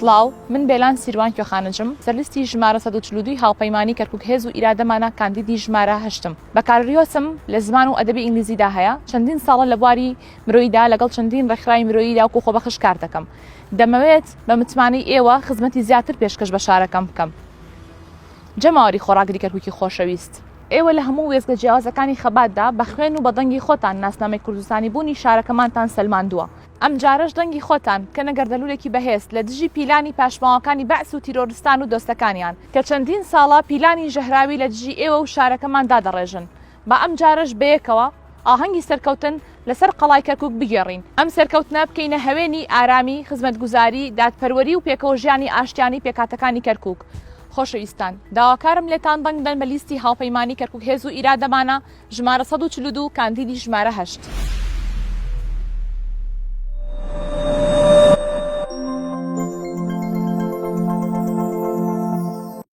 سڵاو، من بێلان سیروان کوێخانەجم، سەرلیستی ژمارە 142 هاوپەیمانی کەرکووک هێز و ئیرادەمانە کاندیدی ژمارە 8م. بەکارڕیۆسم لە زمان و ئەدەبی ئینگلیزیدا هەیە، چەندین ساڵە لە بواری مرۆییدا لەگەڵ چەندین ڕێکخراوی مرۆییدا و خۆبەخش کار دەکەم. دەمەوێت بە متمانەی ئێوە خزمەتی زیاتر پێشکەش بە شارەکەم بکەم. جەماوەری خۆراگری کەرکووکی خۆشەویست. ئێوە لە هەموو وێزگە جیاوازەکانی خەباتدا بە خوێن و بە دەنگی خۆتان ناسنامەی کوردستانی بوونی شارەکەمانتان سەلماندووە. ئەم جارەش دەنگی خۆتان کە نەگەردەلوولێکی بەهێز لە دژی پیلانی پاشماوەکانی بەعس و تیرۆریستان و دۆستەکانیان کە چەندین ساڵە پیلانی ژەهراوی لە دژی ئێوە و شارەکەمان دادەڕێژن. بە ئەم جارەش بەیەکەوە ئاهەنگی سەرکەوتن لەسەر قەڵای کەرکووک بگێڕین. ئەم سەرکەوتنە بکەینە هەوێنی ئارامی، خزمەتگوزاری، دادپەروەری و پێکەوە ژیانی ئاشتیانی پێکاتەکانی کەرکووک. خۆشەویستان، داواکارم لێتان دەنگ بدەن بە لیستی هاوپەیمانی کەرکووک هێز و ئیرادەمانە ژمارە 142 کاندیدی ژمارە 8.